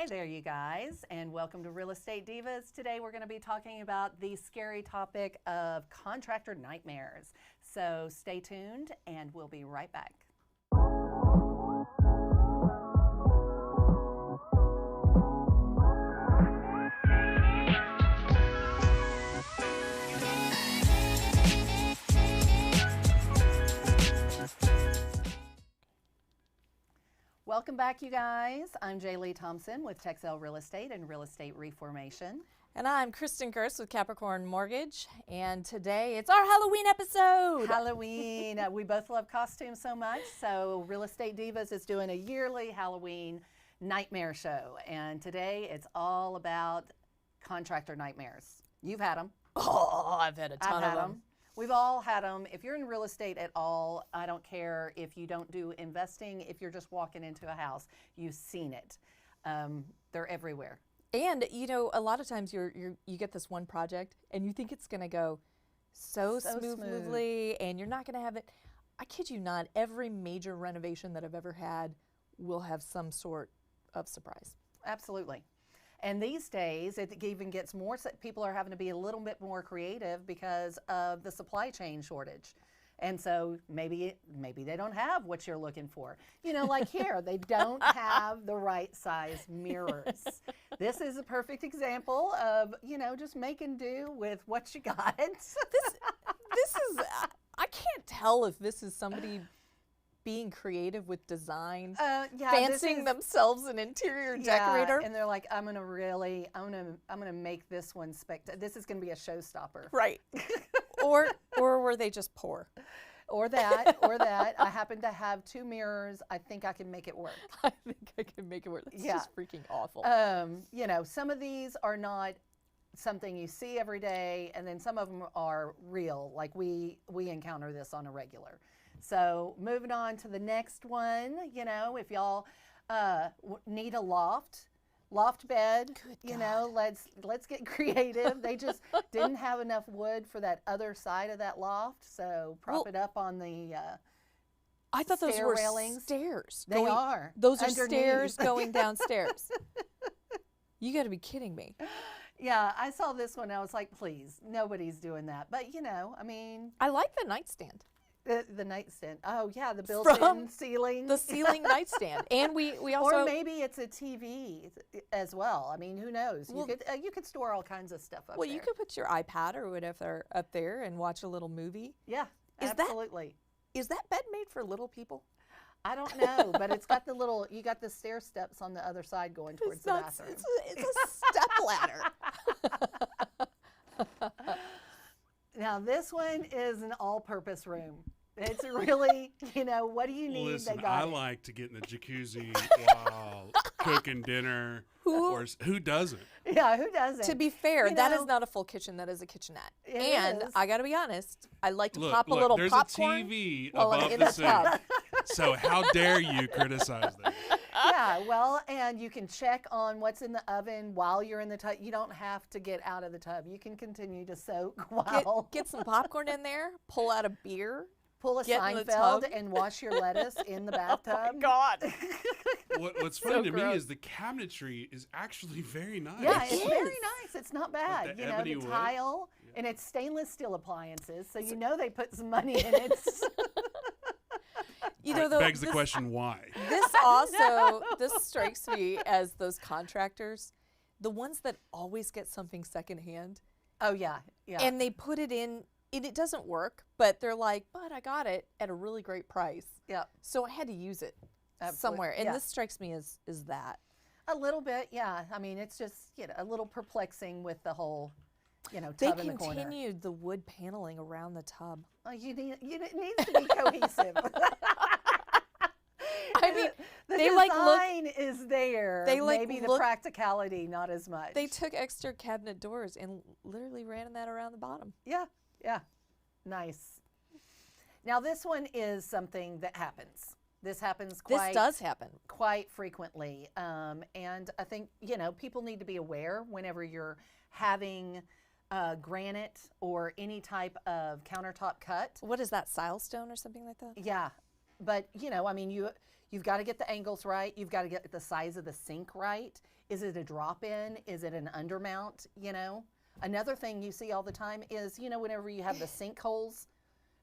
Hey there, you guys, and welcome to Real Estate Divas. Today we're going to be talking about the scary topic of contractor nightmares. So stay tuned, and we'll be right back. Welcome back, you guys. I'm J. Lee Thompson with Texel Real Estate and Real Estate Reformation. And I'm Kristen Kurse with Capricorn Mortgage. And today it's our Halloween episode. Halloween. We both love costumes so much. So Real Estate Divas is doing a yearly Halloween nightmare show. And today it's all about contractor nightmares. You've had them. Oh, I've had a ton of them. We've all had them. If you're in real estate at all, I don't care if you don't do investing, if you're just walking into a house, you've seen it. They're everywhere. And, you know, a lot of times you get this one project and you think it's going to go so smoothly and you're not going to have it. I kid you not, every major renovation that I've ever had will have some sort of surprise. Absolutely. And these days, it even gets more, people are having to be a little bit more creative because of the supply chain shortage. And so maybe they don't have what you're looking for. You know, like here, they don't have the right size mirrors. This is a perfect example of, you know, just making do with what you got. This is, I can't tell if this is somebody being creative with design, fancying themselves an interior decorator, and they're like, I'm gonna make this one spectacular. This is gonna be a showstopper, right? or were they just poor? Or that. I happen to have two mirrors. I think I can make it work. I think I can make it work. It's just freaking awful. You know, some of these are not something you see every day, and then some of them are real. Like we encounter this on a regular. So moving on to the next one, you know, if y'all need a loft bed, you know, let's get creative. They just didn't have enough wood for that other side of that loft, so prop it up on the I thought those were railings. Stairs. They are. Those are stairs going downstairs. You got to be kidding me. Yeah, I saw this one. I was like, please, nobody's doing that. But, you know, I mean. I like the nightstand. The nightstand. Oh, yeah, the built-in ceiling. The ceiling nightstand. And we also. Or maybe it's a TV as well. I mean, who knows? Well, you could store all kinds of stuff up there. Well, you could put your iPad or whatever up there and watch a little movie. Yeah, absolutely. Is that bed made for little people? I don't know, but it's got you got the stair steps on the other side going towards the bathroom. It's a step ladder. Now, this one is an all-purpose room. It's really, you know, what do you need? Listen, they got I like to get in the jacuzzi while cooking dinner. Who doesn't? Yeah, who doesn't? To be fair, that is not a full kitchen. That is a kitchenette. And I got to be honest, I like to pop a little popcorn. There's a TV above the sink. So how dare you criticize that? Yeah, well, and you can check on what's in the oven while you're in the tub. You don't have to get out of the tub. You can continue to soak while. Get some popcorn in there, pull out a beer. Pull a Seinfeld and wash your lettuce in the bathtub. Oh, my God. What's funny to me is the cabinetry is actually very nice. Yeah, it's very nice. It's not bad. The you know, the wood. tile, and it's stainless steel appliances, so you know they put some money in it. You know, begs the question, why? This strikes me as those contractors, the ones that always get something secondhand. Oh, yeah, yeah. And they put it in. It doesn't work, but they're like, but I got it at a really great price. Yeah. So I had to use it somewhere. And this strikes me as that. A little bit, yeah. I mean, it's just, you know, a little perplexing with the whole, you know, tub in the corner. They continued the wood paneling around the tub. Oh, it needs to be cohesive. I mean, the design is there. Maybe the practicality, not as much. They took extra cabinet doors and literally ran that around the bottom. Yeah. Yeah, nice. Now this one is something that happens. This happens quite frequently, and I think, you know, people need to be aware whenever you're having granite or any type of countertop cut. What is that, silestone or something like that? Yeah, but you know, I mean, you You've got to get the angles right. You've got to get the size of the sink right. Is it a drop-in? Is it an undermount? You know, another thing you see all the time is, you know, whenever you have the sink holes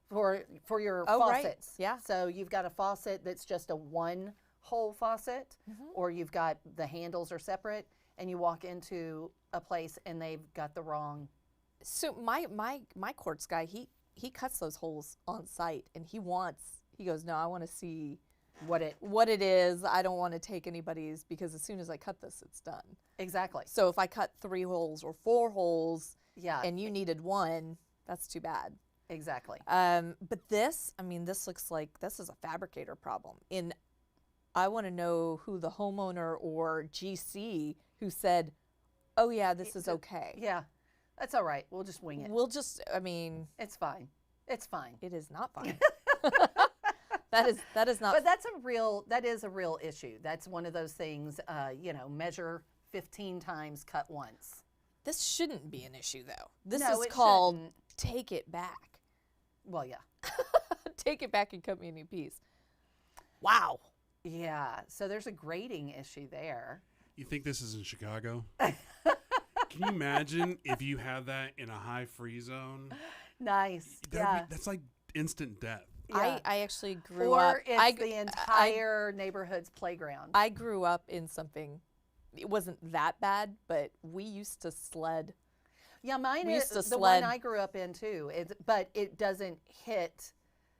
for your Right. faucets. Yeah. So you've got a faucet that's just a one-hole faucet, or you've got the handles are separate, and you walk into a place and they've got the wrong. So my quartz guy, he cuts those holes on site, and he goes, no, I want to see What it is. I don't want to take anybody's, because as soon as I cut this, it's done. exactly? So if I cut 3 holes or 4 holes, Yeah, and you needed 1, that's too bad. exactly. But this, I mean, this looks like this is a fabricator problem. I want to know who the homeowner or GC who said, oh yeah, this is okay. Yeah, that's all right. We'll just wing it. We'll just, I mean, It's fine. It's fine. it is not fine. That is not. But that is a real issue. That's one of those things, you know, measure 15 times, cut once. This shouldn't be an issue, though. This No, is it called shouldn't. take it back. Well, yeah. Take it back and cut me a new piece. Wow. Yeah, so there's a grading issue there. You think this is in Chicago? Can you imagine if you had that in a high free zone? Nice. Yeah. That's like instant death. Yeah. I actually grew up. Or it's the entire neighborhood's playground. I grew up in something. It wasn't that bad, but we used to sled. Yeah, mine We is used to the sled. one I grew up in too. But it doesn't hit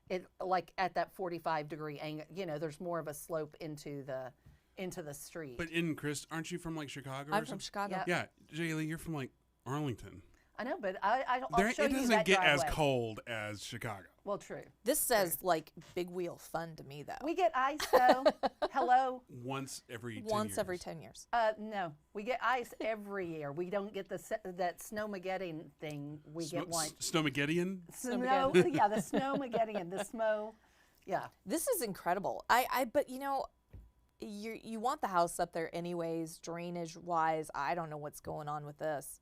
it like at that 45-degree angle. You know, there's more of a slope into the street. But Chris, aren't you from like Chicago? I'm or from something? Chicago. Yeah. Yeah, Jaylee, you're from like Arlington. I know, but I'll show It you doesn't that get as driveway. cold as Chicago. Well, true. This says like big wheel fun to me, though. We get ice though. Hello. Once every 10 Once years. every 10 years. No, we get ice every year. We don't get that snowmageddon thing. We get once. Snowmageddon? Snow, yeah, the snowmageddon, the snow. Yeah. This is incredible. But you know, you want the house up there anyways, drainage wise. I don't know what's going on with this.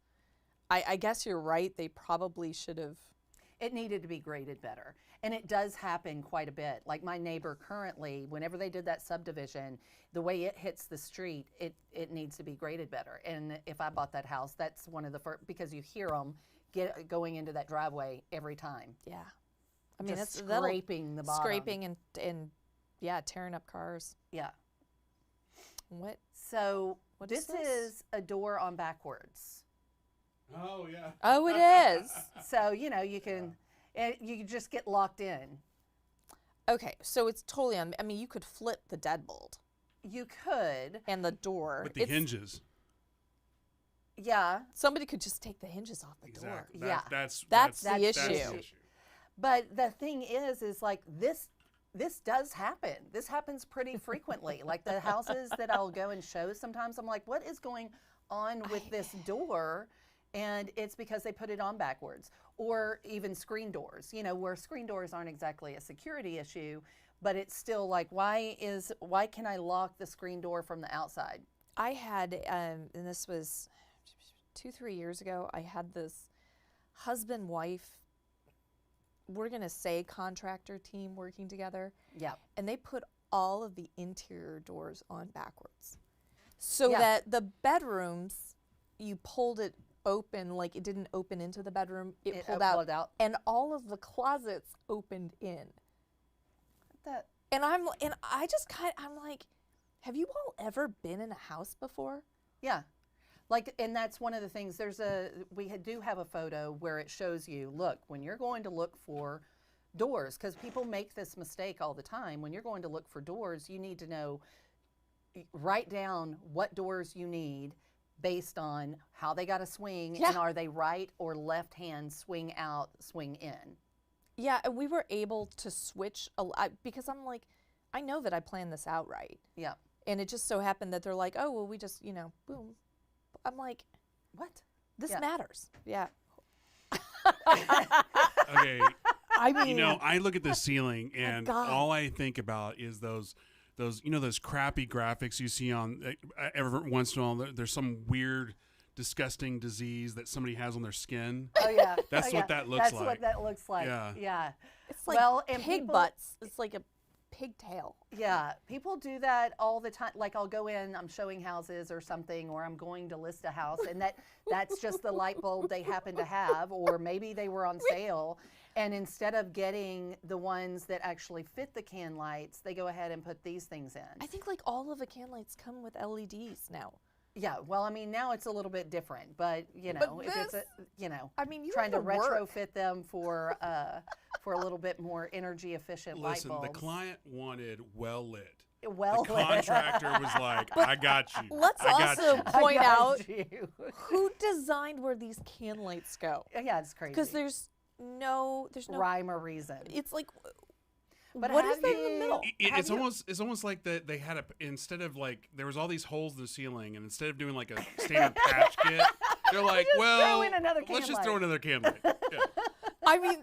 I guess you're right. They probably should have. It needed to be graded better. And it does happen quite a bit. Like my neighbor currently, whenever they did that subdivision, the way it hits the street, it needs to be graded better. And if I bought that house, that's one of the first, because you hear them going into that driveway every time. Yeah. I mean, Just that'll- scraping the bottom. scraping and yeah, tearing up cars. Yeah. What? So What this is this? is a door on backwards. Oh, yeah. Oh, it is. So, you know, you can just get locked in. Okay, so it's totally on. I mean, you could flip the deadbolt You could. and the door. With the hinges. Yeah. Somebody could just take the hinges off the door. Exactly. Yeah. That's the That's issue. But the thing is like this does happen. This happens pretty frequently. Like the houses that I'll go and show sometimes, I'm like, what is going on with this door? And it's because they put it on backwards. Or even screen doors, you know, where screen doors aren't exactly a security issue, but it's still like, why can I lock the screen door from the outside? I had, and this was 2-3 years ago, I had this husband-wife, we're going to say contractor team working together. Yeah. And they put all of the interior doors on backwards. So Yeah. that the bedrooms, you pulled it open, like it didn't open into the bedroom, it pulled out. And all of the closets opened in. That And I'm like, have you all ever been in a house before? Yeah. Like, and that's one of the things, we do have a photo where it shows you, look, when you're going to look for doors, because people make this mistake all the time, when you're going to look for doors, you need to know, write down what doors you need based on how they got to swing, Yeah. and are they right or left hand swing out, swing in. Yeah, and we were able to switch because I'm like, I know that I planned this out right. Yeah. And it just so happened that they're like, oh, well, we just, boom. I'm like, What? this Yeah. matters. Yeah. Okay. I mean, You know, I look at the ceiling and God. all I think about is those those crappy graphics you see on every once in a while. There's some weird, disgusting disease that somebody has on their skin. Oh, yeah. That's Oh, what yeah. that looks That's like. what that looks like. Yeah. Yeah. it's like Well, and pig people- butts. It's like a pigtail. Yeah, people do that all the time. Like I'll go in, I'm showing houses or something, or I'm going to list a house, and that's just the light bulb they happen to have, or maybe they were on sale. And instead of getting the ones that actually fit the can lights, they go ahead and put these things in. I think like all of the can lights come with LEDs now. Yeah, well, I mean, now it's a little bit different, but you know, if it's I mean, you trying to have to work. retrofit them for a little bit more energy efficient light bulbs. Listen, the client wanted well lit. Well, the contractor was like, "I got you." Let's also I point got out you. who designed where these can lights go. Yeah, it's crazy. Because there's no rhyme or reason. It's like, But what is have that in the you- middle? It's almost like that they had instead of like there was all these holes in the ceiling, and instead of doing like a standard patch kit, they're like, throw in another can let's just light." throw another can light. Yeah. I mean,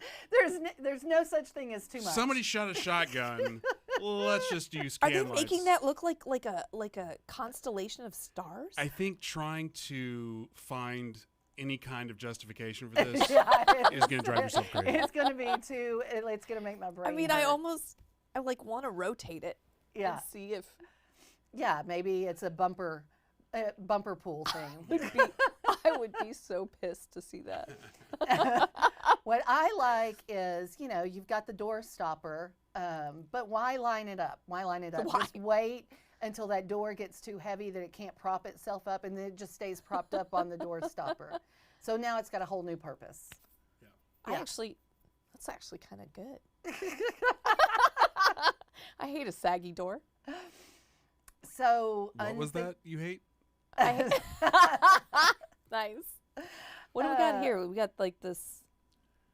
there's no such thing as too much. Somebody shot a shotgun. Let's just use are can they lights. making that look like a constellation of stars? I think trying to find any kind of justification for this Yeah, is going to drive yourself crazy. It's going to be too. It's going to make my brain. I mean, hurt. I like want to rotate it. Yeah. And see if Yeah, maybe it's a bumper pool thing. I would be so pissed to see that. What I like is, you've got the door stopper, but why line it up? Why line it up? Why? Just wait until that door gets too heavy that it can't prop itself up, and then it just stays propped up on the door stopper. So now it's got a whole new purpose. Yeah. That's actually kind of good. I hate a saggy door. So What was that you hate? Nice. What do we got here? We got like this.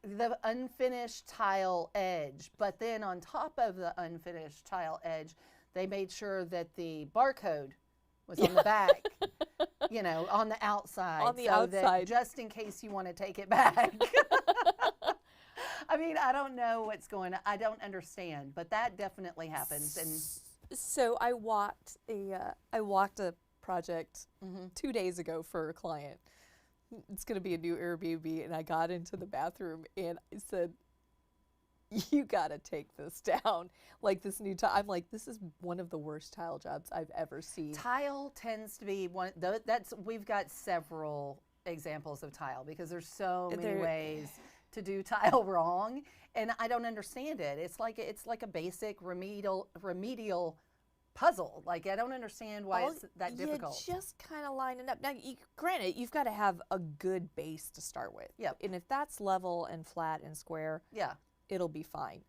the unfinished tile edge, but then on top of the unfinished tile edge, they made sure that the barcode was on the back, on the outside. On the so outside. that just in case you want to take it back. I mean, I don't know what's going on. I don't understand, but that definitely happens. And So I walked a project 2 days ago for a client. It's going to be a new Airbnb, and I got into the bathroom and I said, "You got to take this down." Like this new tile. I'm like, this is one of the worst tile jobs I've ever seen. tile tends to be one. We've got several examples of tile because there's so many ways to do tile wrong, and I don't understand it. It's like a basic remedial puzzle. Like I don't understand why it's that difficult. You just kind of line it up. Now, granted, you've got to have a good base to start with. Yep. And if that's level and flat and square, Yeah, it'll be fine.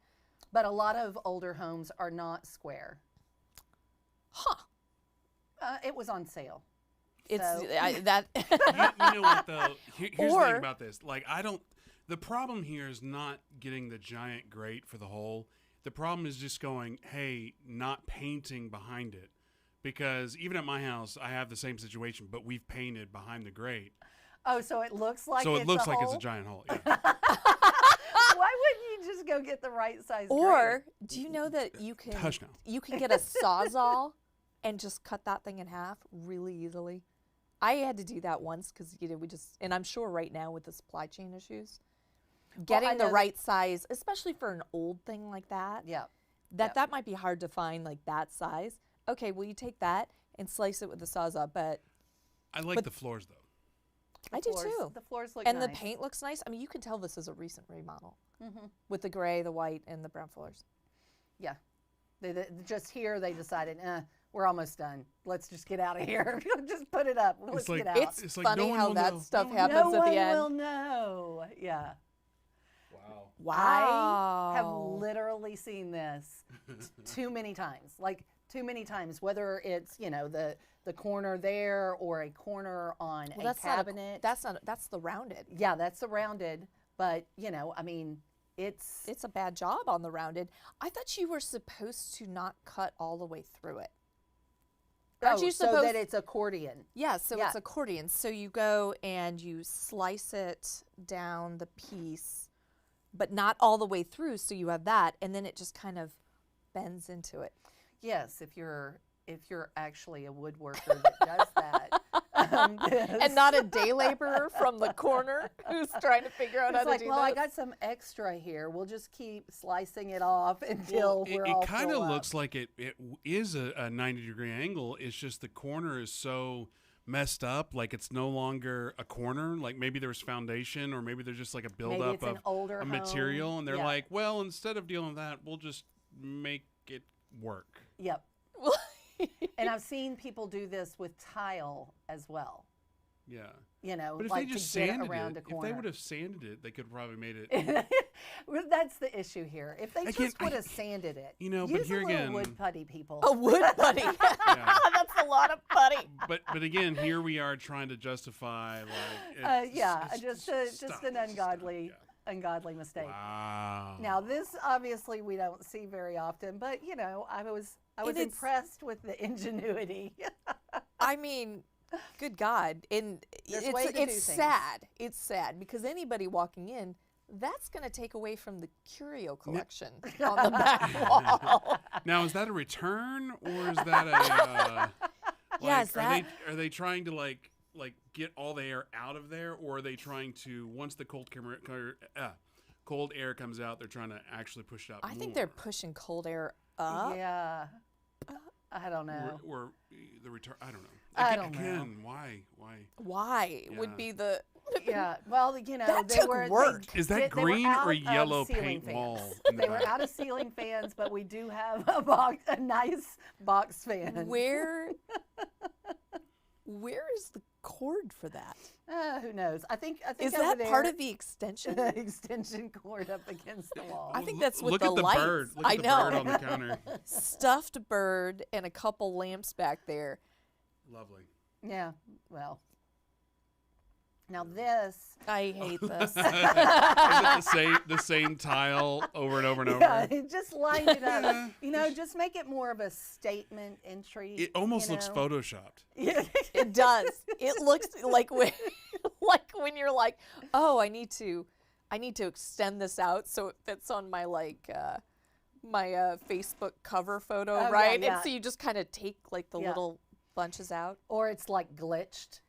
but a lot of older homes are not square. Huh. It was on sale. It's So- that. You know what though? Here's the Or- thing about this. Like the problem here is not getting the giant grate for the hole. The problem is just going, hey, not painting behind it. Because even at my house, I have the same situation, but we've painted behind the grate. Oh, so it looks like So it's it looks a like it's hole? a giant hole. Yeah. Why wouldn't you just go get the right size Or do you know that you can Hush now. you can get a Sawzall and just cut that thing in half really easily? I had to do that once because and I'm sure right now with the supply chain issues, getting the know- right size, especially for an old thing like that, Yeah. that might be hard to find like that size. Okay, well you take that and slice it with the Sawzall, but I like the floors though. I do too. The floors look And nice. the paint looks nice. I mean, you can tell this is a recent remodel with the gray, the white, and the brown floors. Yeah. Just here they decided, we're almost done. Let's just get out of here. Just put it up. Let's like- get out. It's like no funny one how will that know. stuff no happens one at the end. will know. Yeah. Wow. Wow. I have literally seen this too many times. Like too many times, whether it's, the corner there or a corner on a cabinet. That's the rounded. Yeah, that's the rounded. But, I mean, it's It's a bad job on the rounded. I thought you were supposed to not cut all the way through it. Aren't you so supposed? that it's accordion. Yeah, so Yeah. it's accordion. So you go and you slice it down the piece, but not all the way through. So you have that, and then it just kind of bends into it. Yes, if you're actually a woodworker that does that. doing this. And not a day laborer from the corner who's trying to figure out It's how to like, do well, I this. got some extra here. We'll just keep slicing it off until we're all It kind full of up. looks like it is a 90-degree angle. It's just the corner is so messed up, like it's no longer a corner. Like maybe there's foundation, or maybe there's just like a Maybe buildup it's an of older a home. material, and they're Yeah. like, well, instead of dealing with that, we'll just make it work. Yep. And I've seen people do this with tile as well. Yeah. You know, But if like they just to get sanded around it, a corner. if they would have sanded it, they could have probably made it. Well, that's the issue here. If they Again, just would have sanded it, you know, use but here a little again- wood putty, people. A wood putty. That's a lot of putty. But again, here we are trying to justify like Just an ungodly mistake. Wow. Now this obviously we don't see very often, but you know, I was It's- impressed with the ingenuity. I mean, good God. And There's a way to do it's things. sad. It's sad because anybody walking in, that's going to take away from the curio collection on the back wall. Now, is that a return, or is that a? Yeah, like, is that- are they trying to like get all the air out of there, or are they trying to, once the cold air comes out, they're trying to actually push it out? I think they're pushing cold air up. Yeah. I don't know. Or the return. I don't know. I don't know. Again, why? Why Yeah. would be the Yeah. Well, you know, That they took were. work. Is that they were green out or of yellow ceiling paint fans. wall? in the They were back? out of ceiling fans, but we do have a nice box fan. where is the cord for that? Who knows? I think Is over that part there- of the extension? extension cord up against the wall. I think that's with Look the at the lights. bird. Look I at the know. bird on the counter. Stuffed bird and a couple lamps back there. Lovely. Yeah. Well. Now this. I hate this. Is it the same tile over and over and over? Yeah, just line it up. You know, just make it more of a statement entry. It almost you looks know? photoshopped. Yeah. It does. It looks like when you're like, oh, I need to extend this out so it fits on my Facebook cover photo, Oh, yeah, right? yeah. And so you just kind of take like the Yeah. little bunches out. Or it's like glitched.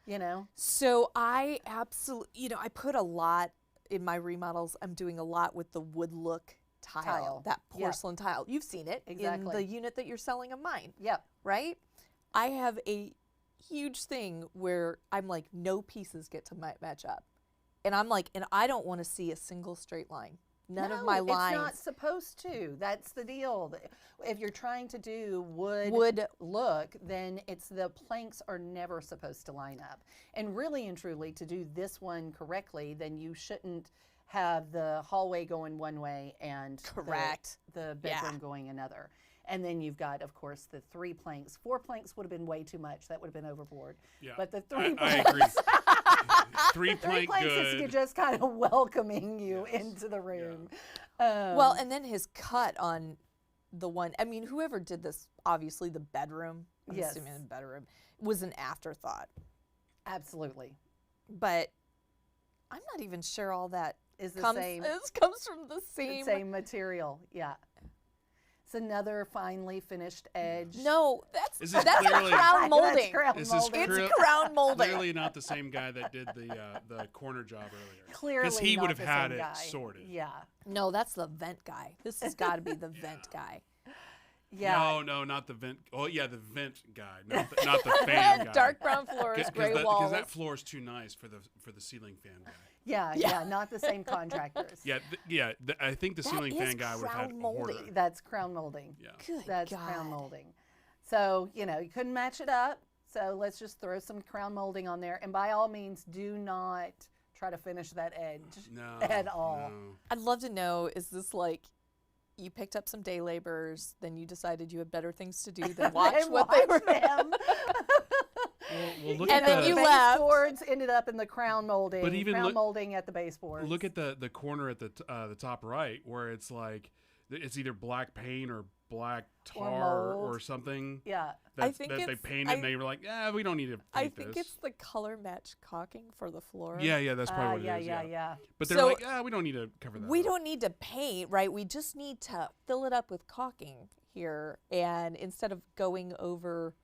You know. So I absolutely, I put a lot in my remodels. I'm doing a lot with the wood look tile. That Yeah. porcelain tile. You've seen it in Exactly. the unit that you're selling of mine, Yep. right? I have a huge thing where I'm like, no pieces get to match up. And I'm like, and I don't want to see a single straight line. None of my lines. It's not supposed to. That's the deal. If you're trying to do Wood. look, then it's the planks are never supposed to line up. And really and truly, to do this one correctly, then you shouldn't have the hallway going one way and Correct. the Yeah. bedroom going another. And then you've got, of course, the 3 planks. 4 planks would have been way too much. That would have been overboard. Yeah. But the 3 I planks. agree. Three 3 plank planks is good. just kind of welcoming you Yes. into the room. Well, and then his cut on the one, I mean, whoever did this, obviously the bedroom, I'm Yes. assuming the bedroom, was an afterthought. Absolutely. But I'm not even sure all that Is the comes, same. comes from the same. Same material, yeah. It's another finely finished edge. No, This is that's clearly- a crown That's molding. crown This is molding. clear- It's crown molding. Clearly not the same guy that did the corner job earlier. Clearly Because he not would have the had same it guy. sorted. Yeah, No, that's the vent guy. This has got to be the vent guy. yeah. No, not the vent. Oh, yeah, the vent guy, not the fan guy. Dark brown floors, gray walls. Because that floor is too nice for the ceiling fan guy. Yeah, not the same contractors. Yeah, I think the That ceiling is fan guy would have had crown a hoarder. molding. That's crown molding. Yeah. Good That's God. crown molding. So, you couldn't match it up. So let's just throw some crown molding on there. And by all means, do not try to finish that edge No. at all. No. I'd love to know, is this like you picked up some day laborers, then you decided you had better things to do than watch And what they were watch them. Well, look And at then the, you base left. boards ended up in the crown molding. But even crown look- molding at the baseboards. look at the corner at the top right where it's like it's either black paint or black Or tar or, mold. something Yeah. I that think they it's- painted and they were like, yeah, we don't need to paint I think this. it's the color match caulking for the floor. Yeah, that's probably what it is. yeah. But they're So- like, we don't need to cover that. We up." don't need to paint, right? We just need to fill it up with caulking here. And instead of going over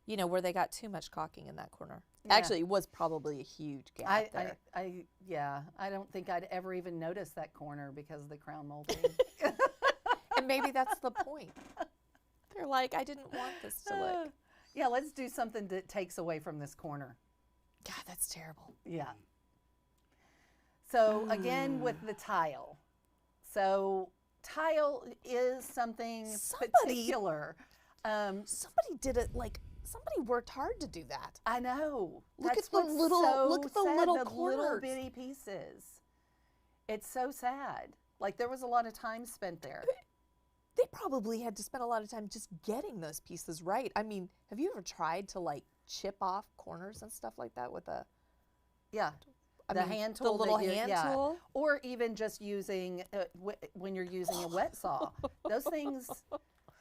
you know, where they got too much caulking in that corner. Yeah. Actually, it was probably a huge gap there. I don't think I'd ever even noticed that corner because of the crown molding. And maybe that's the point. They're like, I didn't want this to look. Yeah, let's do something that takes away from this corner. God, that's terrible. Yeah. So again, with the tile. So tile is something particular. Somebody did it like somebody worked hard to do that. I know. Look That's at the what's little so look at the sad, little the corners. little bitty pieces. It's so sad. Like there was a lot of time spent there. They probably had to spend a lot of time just getting those pieces right. I mean, have you ever tried to like chip off corners and stuff like that with a Yeah. I the mean, hand tool, the little that you- hand yeah. tool? Or even just using when you're using a wet saw. Those things,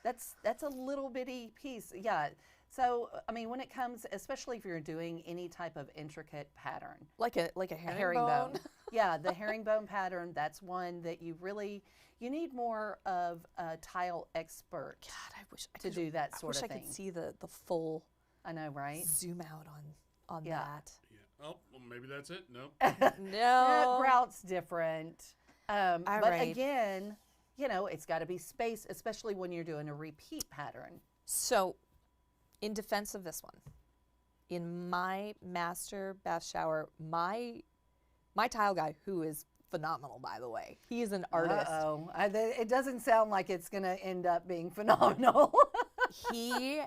that's a little bitty piece. Yeah. So I mean, when it comes, especially if you're doing any type of intricate pattern, Like a herringbone. Yeah, the herringbone pattern. That's one that you need more of a tile expert God, I wish I to could do that sort of I thing. could see the full I know, right? zoom out on Yeah. that. Yeah. Oh, well, maybe that's it. Nope. No. Grout's different. But right. again, it's got to be space, especially when you're doing a repeat pattern. So, in defense of this one, in my master bath shower, my tile guy, who is phenomenal, by the way, he is an artist. Uh-oh. It doesn't sound like it's going to end up being phenomenal. he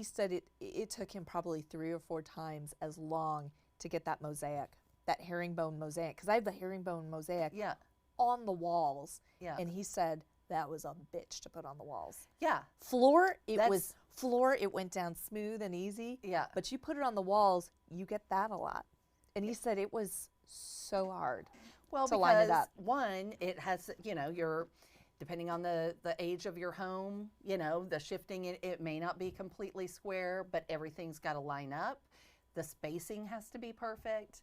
said it took him probably 3 or 4 times as long to get that mosaic, that herringbone mosaic, because I have the herringbone mosaic Yeah. on the walls. Yeah. And he said that was a bitch to put on the walls. Yeah. Floor, it went down smooth and easy. Yeah. But you put it on the walls, you get that a lot. And he said it was so hard Well, to because line it up. one, it has, your depending on the age of your home, the shifting, it may not be completely square, but everything's got to line up. The spacing has to be perfect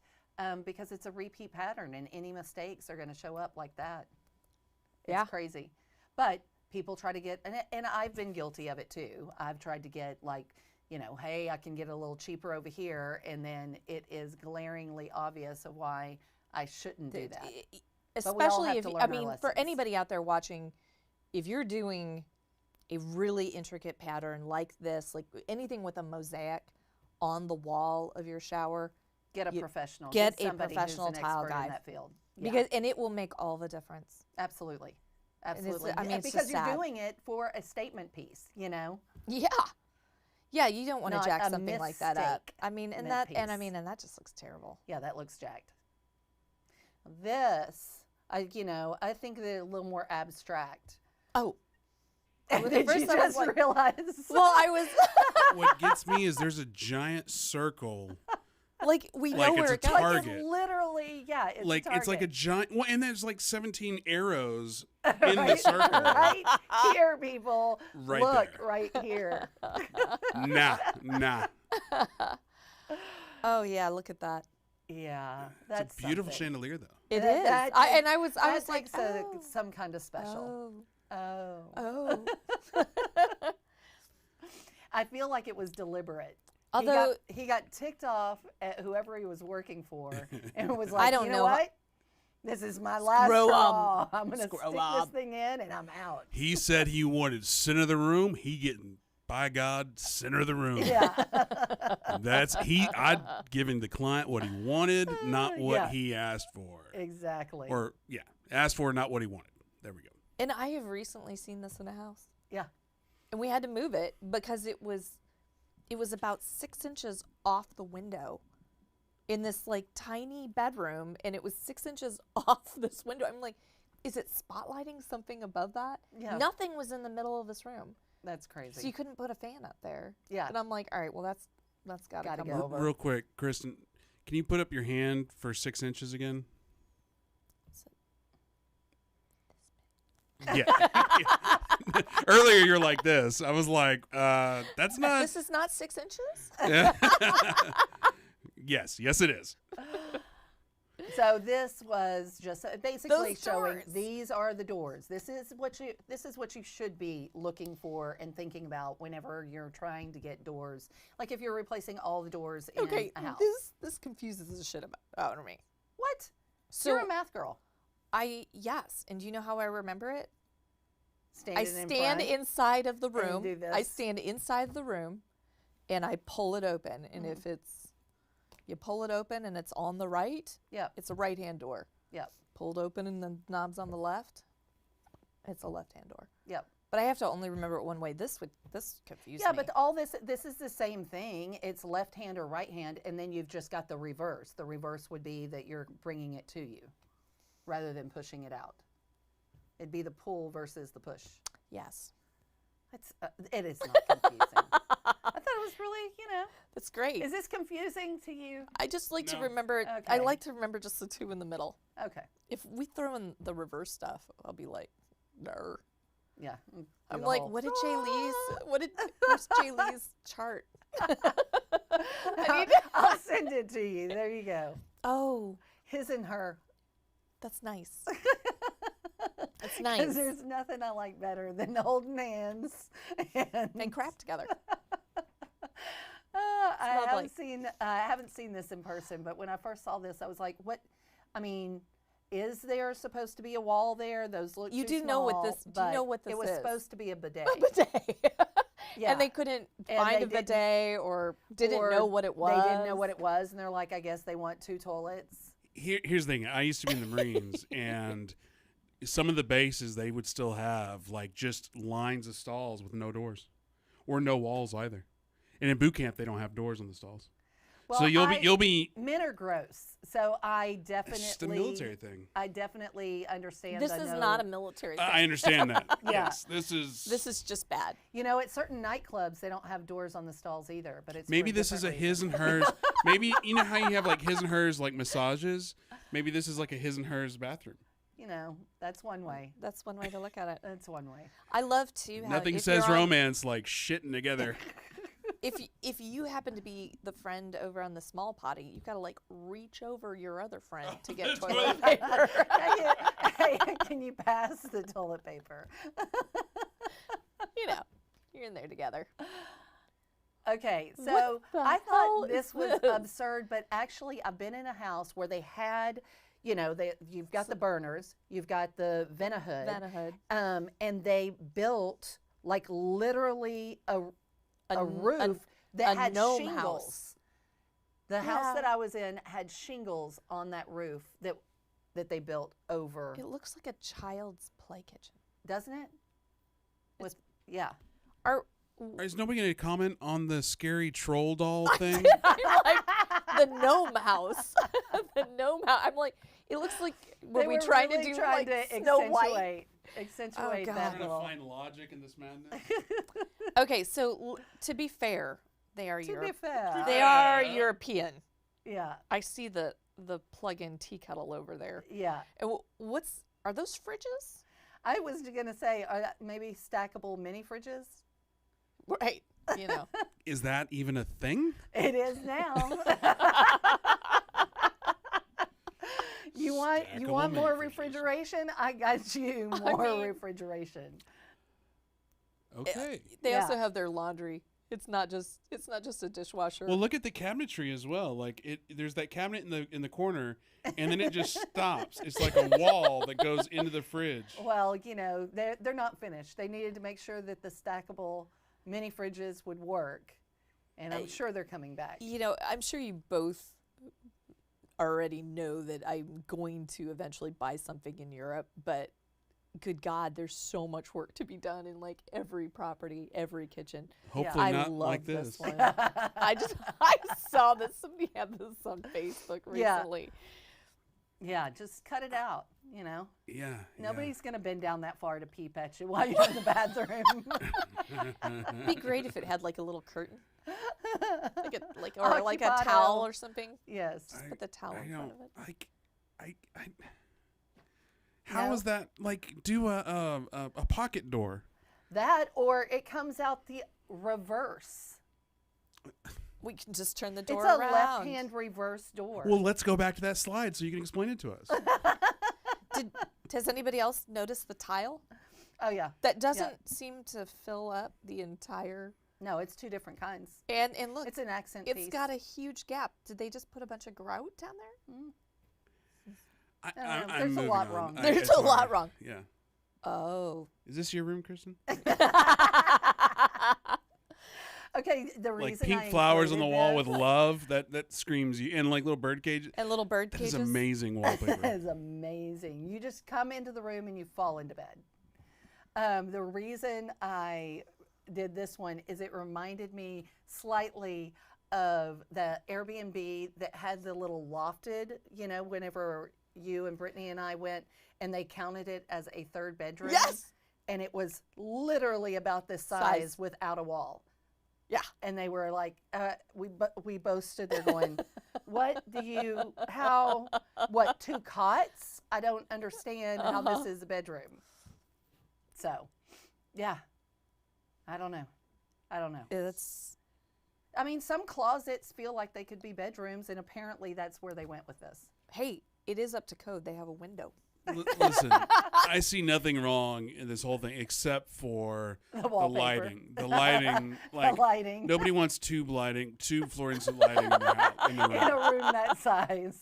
because it's a repeat pattern, and any mistakes are going to show up like that. It's Yeah. crazy. But people try to get, and I've been guilty of it too. I've tried to get hey, I can get a little cheaper over here, and then it is glaringly obvious of why I shouldn't do that. But we all Especially have if, to I learn our mean, for lessons. anybody out there watching, if you're doing a really intricate pattern like this, like anything with a mosaic on the wall of your shower, Get a professional. get a somebody professional who's an tile expert guy. in that field. Yeah, because and it will make all the difference. absolutely, it's- absolutely. I mean, it's because just you're sad. doing it for a statement piece. Yeah. Yeah, you don't want to Not jack a something like that up. mistake I mean, and mid-piece. that just looks terrible. Yeah, that looks jacked. This, I think they're a little more abstract. Oh. Did you just realize? Well, I was What gets me is there's a giant circle. like, we know Like where it's it a goes. target. It's literally, yeah, it's Like a it's like a target. giant. Well, and there's like 17 arrows in the Right, circle. right here, people. Right Look, there. right here. Nah. Oh yeah, look at that. Yeah, It's that's a beautiful something. chandelier, though. It That- is. that I was That like, takes oh, some kind of special. oh, Oh. oh. I feel like it was deliberate. Although he got ticked off at whoever he was working for and was like, I don't you know know how- what? This is my last Screw 'em. straw. I'm going to stick Screw this 'em. thing in and I'm out. He said he wanted center of the room. He getting, by God, center of the room. Yeah. I'd given the client what he wanted, not what Yeah. he asked for. Exactly. Or, yeah, asked for, not what he wanted. There we go. and I have recently seen this in a house. Yeah. And we had to move it because it was about 6 inches off the window in this like tiny bedroom, and it was 6 inches off this window. I'm like, is it spotlighting something above that? Yeah. Nothing was in the middle of this room, That's crazy. so you couldn't put a fan up there. Yeah. And I'm like, all right, well that's gotta Gotta come go. over. Real quick, Kristen, can you put up your hand for 6 inches again? Yeah. Earlier you're like this. I was like, that's not. This is not 6 inches. Yes, it is. So this was just basically Those showing doors. these are the doors. This is what you should be looking for and thinking about whenever you're trying to get doors. Like if you're replacing all the doors in Okay, a house. this confuses the shit out of me. What? So You're a math girl. Yes, and do you know how I remember it? Standing I in stand front. inside of the and room. do this. I stand inside the room, and I pull it open. And if you pull it open and it's on the right, Yep. it's a right-hand door. Yep. Pulled open and the knob's on the left, it's a left-hand door. Yep. But I have to only remember it one way. This confused Yeah, me. but all this is the same thing. It's left hand or right hand, and then you've just got the reverse. The reverse would be that you're bringing it to you rather than pushing it out. It'd be the pull versus the push. Yes. It is not confusing. I thought it was really, That's great. is this confusing to you? I just like to No. remember, I Okay. like to remember just the two in the middle. Okay. If we throw in the reverse stuff, I'll be like, "Nar." Yeah. I'm like, what did Jay Lee's, where's Jay Lee's chart? I'll send it to you. There you go. Oh, His and her. that's nice. That's Because nice. there's nothing I like better than holding hands And crap together. I lovely. haven't seen this in person, but when I first saw this, I was like, "What? I mean, is there supposed to be a wall there? Those look You too do know what small," this- do you know but what this It was is? supposed to be a bidet. A bidet. Yeah. And they couldn't And find they a bidet or didn't know what it was. They didn't know what it was, and they're like, "I guess they want 2 toilets." Here's the thing. I used to be in the Marines, and some of the bases they would still have like just lines of stalls with no doors, or no walls either. And in boot camp, they don't have doors on the stalls. Well, So you'll be. men are gross, so I It's definitely just a military thing. I definitely understand. This I is know- not a military thing. I understand that. Yeah. Yes, this is. This is just bad. At certain nightclubs, they don't have doors on the stalls either. But it's for Maybe this is a different his and reasons. hers. Maybe you know how you have like his and hers like massages. Maybe this is like a his and hers bathroom. That's one way. That's one way to look at it. That's one way. I love to how Nothing if says you're on- romance like shitting together. If you happen to be the friend over on the small potty, you gotta like reach over your other friend to get toilet paper. Hey, can you pass the toilet paper? You're in there together. Okay, so the I hell thought is this was this? absurd, but actually, I've been in a house where they had, you've got the burners, you've got the Vent-A-Hood, Vent-A-Hood. and they built like literally a roof that a had gnome shingles. house. The house Yeah. that I was in had shingles on that roof that they built over, It looks like a child's play kitchen. doesn't it? Yeah. Is nobody going to comment on the scary troll doll thing? I'm like, the gnome house. The gnome house. I'm like, it looks like were They we were trying really to do trying like to Snow White? accentuate God. that Trying to little. find logic in this madness. Okay, so to be fair, they are To be fair, They are European. yeah, I see the plug-in tea kettle over there. yeah. And are those fridges? I was gonna say, are that maybe stackable mini fridges? Right. You know. Is that even a thing? It is now. You want Stackable more mini fridges. refrigeration? I got you more mean- refrigeration. Okay. They Yeah. also have their laundry. It's not just a dishwasher. Well, look at the cabinetry as well. Like there's that cabinet in the corner, and then it just stops. It's like a wall that goes into the fridge. Well, they're not finished. They needed to make sure that the stackable mini fridges would work, and I'm sure they're coming back. I'm sure you both already know that I'm going to eventually buy something in Europe, but good God, there's so much work to be done in like every property, every kitchen. Hopefully I not love like this. one. I saw this. Somebody had this on Facebook Yeah. recently. Yeah, just cut it out. Yeah. Nobody's gonna bend down that far to peep at you while you're in the bathroom. It'd be great if it had like a little curtain, like a Occupado. towel or something. Yes. Just put the towel in front of it. How No. is that like? Do a pocket door? That, or it comes out the reverse. We can just turn the door It's a around. left-hand reverse door. Well, let's go back to that slide so you can explain it to us. Does anybody else notice the tile? Oh, yeah. That doesn't seem to fill up the entire. No, it's two different kinds. And look, It's an accent it's piece. got a huge gap. Did they just put a bunch of grout down there? know. I'm There's a moving lot on. wrong. There's it's a lot fine. wrong. Yeah. Oh. Is this your room, Kristen? Okay, the Like reason pink I flowers on the included wall this- with love. That screams you. And like little bird cages. And little bird That cages. is amazing wallpaper. That is amazing. You just come into the room and you fall into bed. The reason I did this one is it reminded me slightly of the Airbnb that had the little lofted, whenever you and Brittany and I went and they counted it as a third bedroom. Yes. And it was literally about this size without a wall. Yeah. And they were like, we both stood there going, what, 2 cots? I don't understand how this is a bedroom. So, yeah, I don't know. It's I mean, some closets feel like they could be bedrooms, and apparently that's where they went with this. hey, it is up to code. They have a window. Listen, I see nothing wrong in this whole thing except for The the wallpaper. lighting. The lighting, like The lighting. nobody wants tube fluorescent lighting in the house, in the room. In a room that size.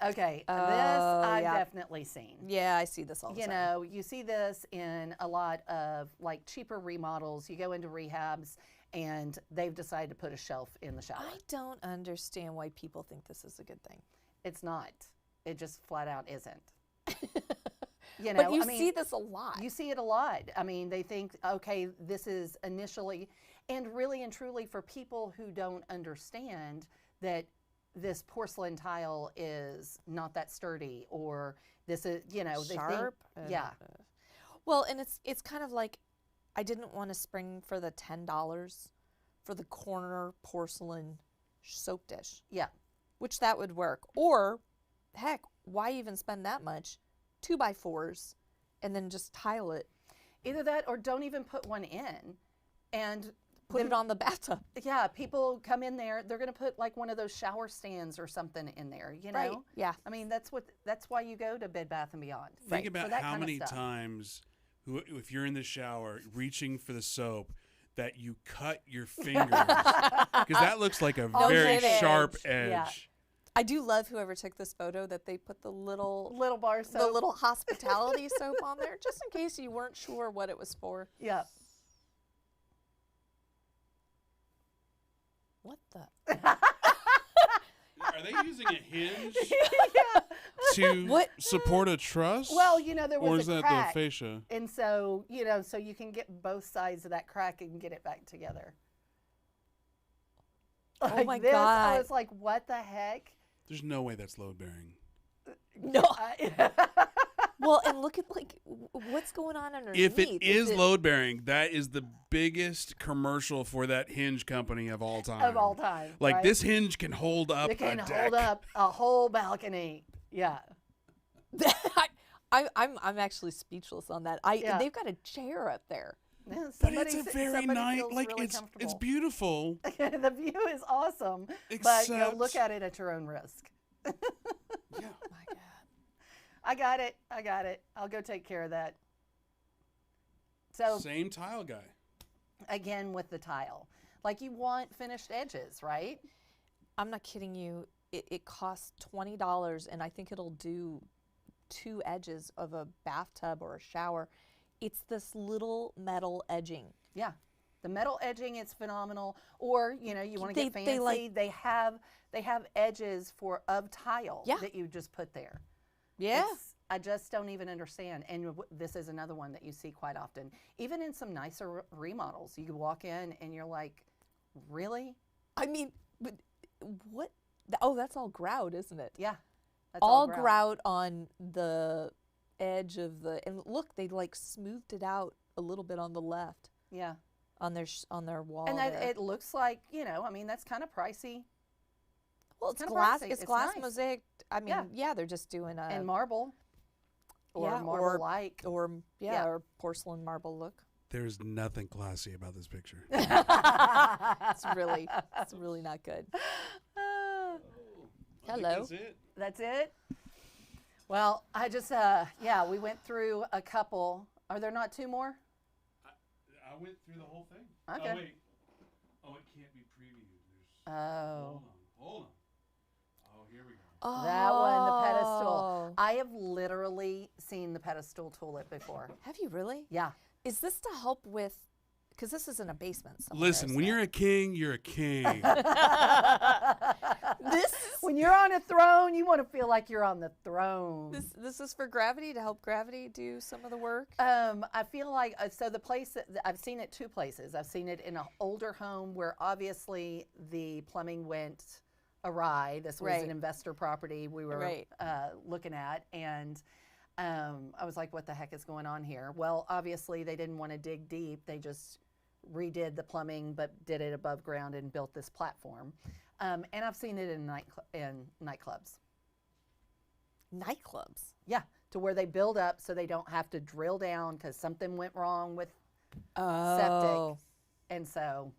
Okay, this I've yeah. definitely seen. Yeah, I see this all the time. You see this in a lot of like cheaper remodels. You go into rehabs and they've decided to put a shelf in the shower. I don't understand why people think this is a good thing. It's not. It just flat out isn't. But you see this a lot. You see it a lot. I mean, they think, okay, this is initially, and really and truly for people who don't understand that this porcelain tile is not that sturdy, or this is, they Sharp. think, yeah. Well, and it's kind of like, I didn't want to spring for the $10 for the corner porcelain soap dish, Yeah. which that would work. Or, heck, why even spend that much? 2x4s, and then just tile it. Either that or don't even put one in. And Put it on the bathtub. yeah, people come in there, they're going to put like one of those shower stands or something in there, Right. Yeah. I mean, that's why you go to Bed Bath & Beyond. Think for about that how kind of many stuff. times, if you're in the shower reaching for the soap, that you cut your fingers because that looks like a Oh, very good sharp edge. edge. Yeah. I do love whoever took this photo that they put the little Little soap. the little hospitality soap on there, just in case you weren't sure what it was for. Yeah. What the? Are they using a hinge Yeah. to What? support a truss? Well, there or was is a that crack. the fascia? And so, so you can get both sides of that crack and get it back together. Oh Like my this, God. I was like, what the heck? There's no way that's load bearing. No. I- Well, and look at what's going on underneath. If it is load bearing, that is the biggest commercial for that hinge company of all time. of all time. Like right? this hinge can hold up It can a deck. hold up a whole balcony. Yeah. I'm actually speechless on that. Yeah. They've got a chair up there. Yeah, But it's a very somebody nice, feels like really it's comfortable. beautiful. The view is awesome, but Except- look at it at your own risk. Yeah. Oh my God. I got it. I'll go take care of that. So Same tile guy. again with the tile, like you want finished edges, right? I'm not kidding you. It costs $20, and I think it'll do 2 edges of a bathtub or a shower. It's this little metal edging. Yeah. The metal edging is phenomenal. Or, you want to get They fancy, like- they have edges of tile Yeah. that you just put there. Yeah. I just don't even understand. And this is another one that you see quite often. Even in some nicer remodels, you walk in and you're like, really? I mean, but what? Oh, that's all grout, isn't it? Yeah. That's all grout. grout on the edge of and look, they like smoothed it out a little bit on the left Yeah. on their wall. And that, there. it looks like, I mean, that's kind of pricey. Well, it's kinda glass. pricey. It's It's glass nice. mosaic. I mean, Yeah. yeah, they're just doing a And marble. Or yeah, marble-like. or Yeah. or porcelain marble look. There's nothing classy about this picture. It's really not good. Hello. That's it. That's it? Well, I just, we went through a couple. Are there not two more? I went through the whole thing. Okay. Oh, wait. Oh, it can't be previewed. Oh. Hold on. Oh, here we go. Oh. That one, the pedestal. I have literally seen the pedestal tulip before. Have you really? Yeah. Is this to help with? Because this is in a basement somewhere. Listen, when you're a king, you're a king. When you're on a throne, you want to feel like you're on the throne. This is for gravity, to help gravity do some of the work. I feel like so the place that I've seen it two places. I've seen it in an older home where obviously the plumbing went awry. This was an investor property we were looking at, and I was like, what the heck is going on here? Well, obviously they didn't want to dig deep. They just redid the plumbing, but did it above ground and built this platform. And I've seen it in nightclubs. Nightclubs? Yeah, to where they build up so they don't have to drill down because something went wrong with septic. And so,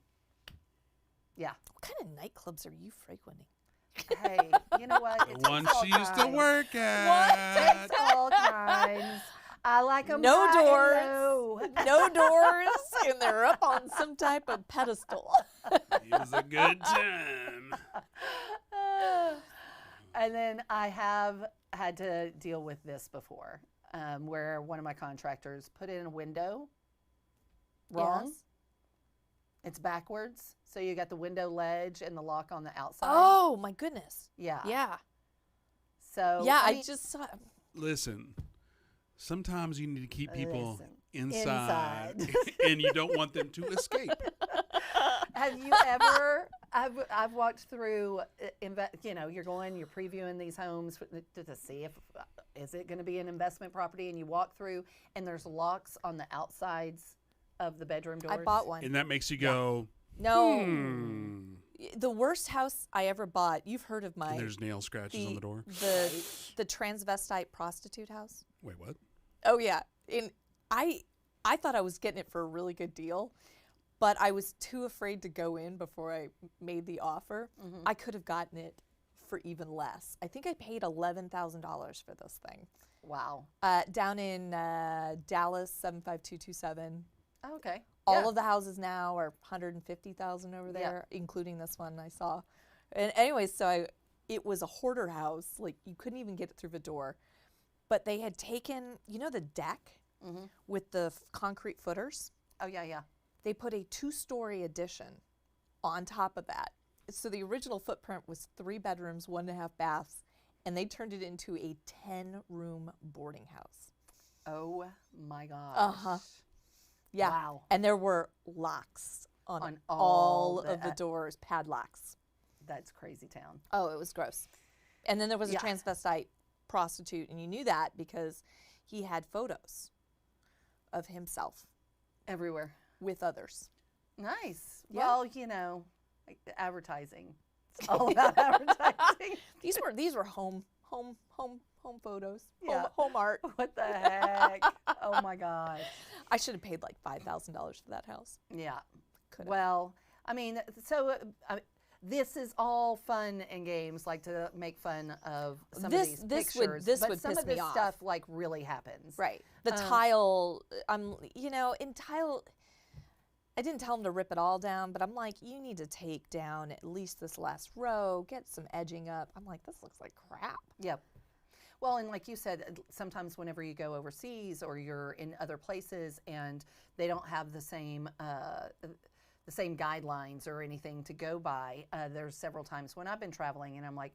yeah. What kind of nightclubs are you frequenting? Hey, you know what? The one she used to work at. It's all kinds. I like them. No doors. Low. No doors, and they're up on some type of pedestal. It was a good time. And then I have had to deal with this before, where one of my contractors put in a window wrong. Yes. It's backwards, so you got the window ledge and the lock on the outside. Oh my goodness. Yeah. Yeah. So Yeah, I I mean, just saw. Listen, sometimes you need to keep people Listen, inside. And you don't want them to escape. Have you ever? I've walked through. You're previewing these homes to see if is it going to be an investment property, and you walk through, and there's locks on the outsides of the bedroom doors. I bought one. And that makes you go, No. hmm. The worst house I ever bought. You've heard of my. And there's nail scratches on the door. The transvestite prostitute house. Wait, what? Oh yeah, and I thought I was getting it for a really good deal, but I was too afraid to go in before I made the offer. Mm-hmm. I could have gotten it for even less. I think I paid $11,000 for this thing. Wow. Down in Dallas, 75227. Oh, okay. All of the houses now are 150,000 over there, including this one I saw. And anyways, so it was a hoarder house. Like you couldn't even get it through the door. But they had taken, the deck with the concrete footers. Oh yeah. They put a 2-story addition on top of that. So the original footprint was 3 bedrooms, 1.5 baths, and they turned it into a 10-room boarding house. Oh my gosh. Uh-huh. Yeah. Wow. And there were locks on all of the doors, padlocks. That's crazy town. Oh, it was gross. And then there was a transvestite prostitute, and you knew that because he had photos of himself Everywhere. with others. Nice. Yeah. Well, advertising. It's all about advertising. These were home photos. Yeah. Home art. What the heck? Oh my gosh. I should have paid like $5,000 for that house. Yeah. Could've. Well, I mean, so this is all fun and games, like to make fun of some of these pictures. This but would some piss of this me off. stuff like really happens. Right. The tile, in tile, I didn't tell him to rip it all down, but I'm like, you need to take down at least this last row, get some edging up. I'm like, this looks like crap. Yep. Well, and like you said, sometimes whenever you go overseas or you're in other places and they don't have the same guidelines or anything to go by, there's several times when I've been traveling and I'm like,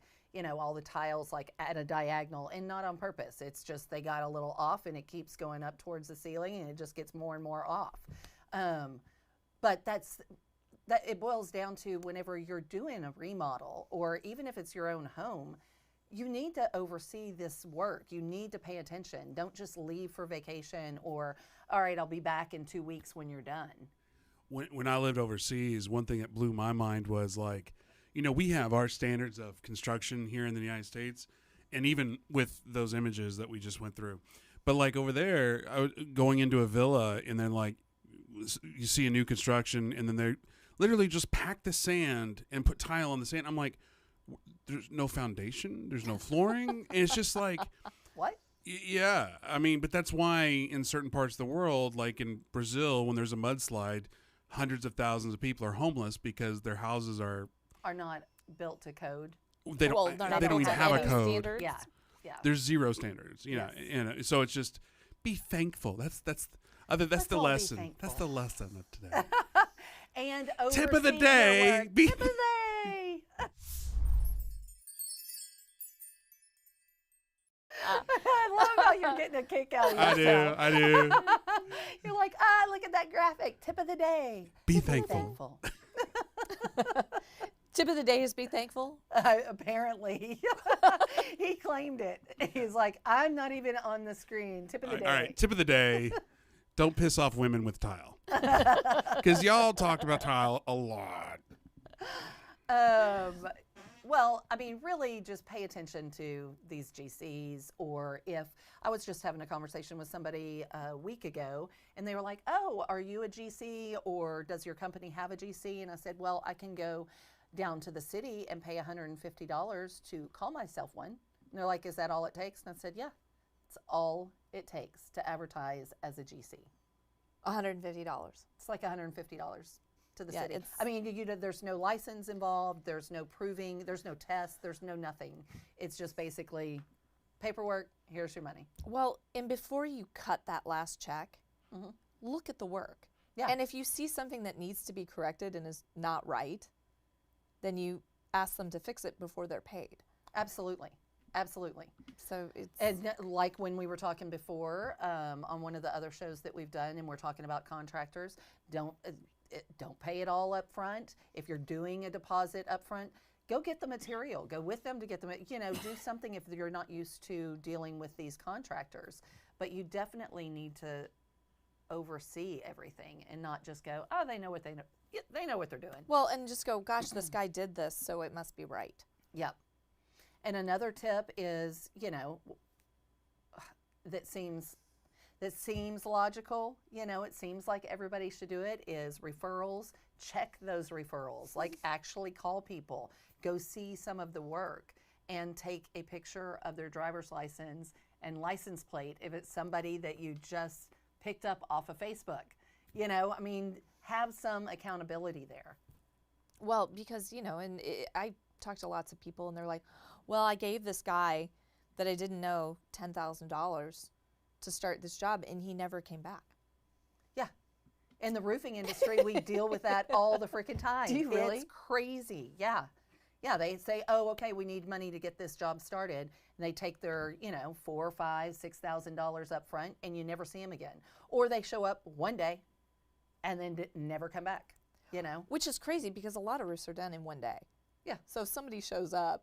all the tiles like at a diagonal, and not on purpose. It's just they got a little off and it keeps going up towards the ceiling and it just gets more and more off. But that it boils down to whenever you're doing a remodel, or even if it's your own home, you need to oversee this work. You need to pay attention. Don't just leave for vacation or, all right, I'll be back in 2 weeks when you're done. When I lived overseas, one thing that blew my mind was like, we have our standards of construction here in the United States, and even with those images that we just went through. But like over there, going into a villa and then like you see a new construction, and then they literally just pack the sand and put tile on the sand. I'm like, there's no foundation, there's no flooring. And it's just like, What? Yeah, I mean, but that's why in certain parts of the world, like in Brazil, when there's a mudslide, hundreds of thousands of people are homeless because their houses are not built to code. they don't Well, they're not they don't built even to have a any code. standards. Yeah. Yeah. There's zero standards, Yes. and so it's just be thankful. That's Let's the all be lesson. thankful. That's the lesson of today. And Tip of the overseeing your day. work. Be- Tip of the day. I love how you're getting a kick out of yourself. I do. You're like, look at that graphic. Tip of the day. Be Tip of the thankful. Tip of the day is be thankful. Apparently, he claimed it. He's like, I'm not even on the screen. Tip of the day. All right, tip of the day. Don't piss off women with tile. Because y'all talked about tile a lot. Well, I mean, really just pay attention to these GCs, or if I was just having a conversation with somebody a week ago and they were like, oh, are you a GC, or does your company have a GC? And I said, well, I can go down to the city and pay $150 to call myself one. And they're like, is that all it takes? And I said, yeah, it's all it takes to advertise as a GC. $150. It's like $150 to the Yeah, city. it's- I mean, there's no license involved, there's no proving, there's no test, there's no nothing. It's just basically paperwork, here's your money. Well, and before you cut that last check, look at the work. Yeah. And if you see something that needs to be corrected and is not right, then you ask them to fix it before they're paid. Absolutely. Absolutely. So it's And like when we were talking before on one of the other shows that we've done, and we're talking about contractors, don't pay it all up front. If you're doing a deposit up front, go get the material. Go with them to get them, do something if you're not used to dealing with these contractors. But you definitely need to oversee everything and not just go, oh, they know what they know. Yeah, they know what they're doing. well, and just go, gosh, this guy did this, so it must be right. Yep. And another tip is, that seems logical, it seems like everybody should do it, is referrals. Check those referrals. Like, actually call people, go see some of the work, and take a picture of their driver's license and license plate if it's somebody that you just picked up off of Facebook. I mean, have some accountability there. Well, because, I talked to lots of people and they're like, well, I gave this guy that I didn't know $10,000 to start this job and he never came back. Yeah. In the roofing industry, we deal with that all the freaking time. Do you really? It's crazy. Yeah. Yeah, they say, oh, okay, we need money to get this job started. And they take their, $4,000, $5,000, $6,000 up front, and you never see them again. Or they show up one day and then never come back, Which is crazy because a lot of roofs are done in one day. Yeah. So if somebody shows up,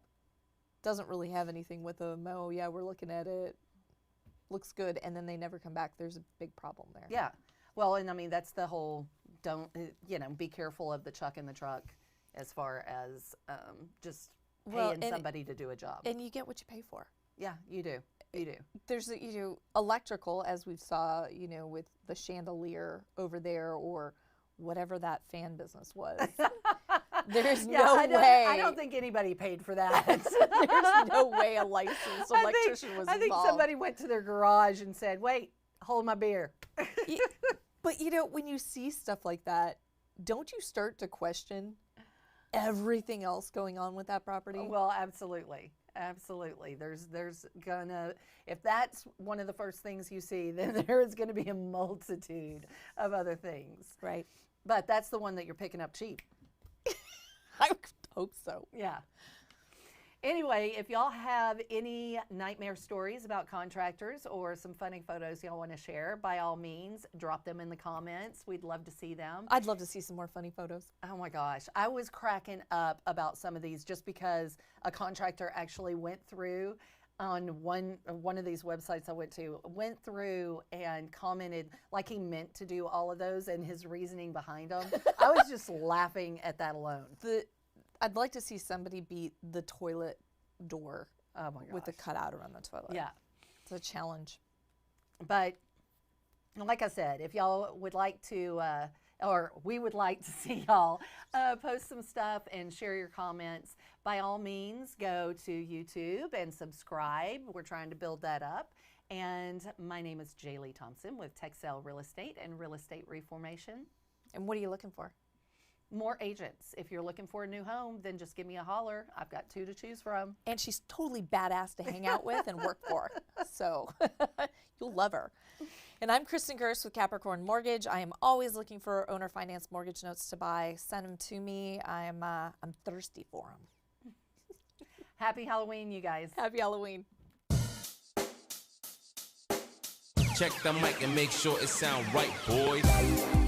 doesn't really have anything with them, oh yeah, we're looking at it, looks good, and then they never come back, there's a big problem there. Yeah. Well, and I mean, that's the whole, be careful of the chuck in the truck as far as just paying somebody to do a job. And you get what you pay for. Yeah, you do. You do. There's electrical, as we saw, with the chandelier over there or whatever that fan business was. There's no way. I don't think anybody paid for that. There's no way a licensed electrician was involved. I think somebody went to their garage and said, wait, hold my beer. But when you see stuff like that, don't you start to question everything else going on with that property? Well, absolutely. Absolutely. There's gonna, if that's one of the first things you see, then there is gonna be a multitude of other things. Right. But that's the one that you're picking up cheap. I hope so. Yeah. Anyway, if y'all have any nightmare stories about contractors or some funny photos y'all want to share, by all means, drop them in the comments. We'd love to see them. I'd love to see some more funny photos. Oh my gosh. I was cracking up about some of these just because a contractor actually went through on one of these websites I went through and commented like he meant to do all of those and his reasoning behind them. I was just laughing at that alone. I'd like to see somebody beat the toilet door Oh my gosh. with the cutout around the toilet. Yeah. It's a challenge. But like I said, if y'all would like to, or we would like to see y'all post some stuff and share your comments, by all means, go to YouTube and subscribe. We're trying to build that up. And my name is Jaylee Thompson with Texel Real Estate and Real Estate Reformation. And what are you looking for? More agents. If you're looking for a new home, then just give me a holler. I've got 2 to choose from. And she's totally badass to hang out with and work for. So you'll love her. And I'm Kristen Gerst with Capricorn Mortgage. I am always looking for owner finance mortgage notes to buy. Send them to me. I'm thirsty for them. Happy Halloween, you guys. Happy Halloween. Check the mic and make sure it sound right, boys.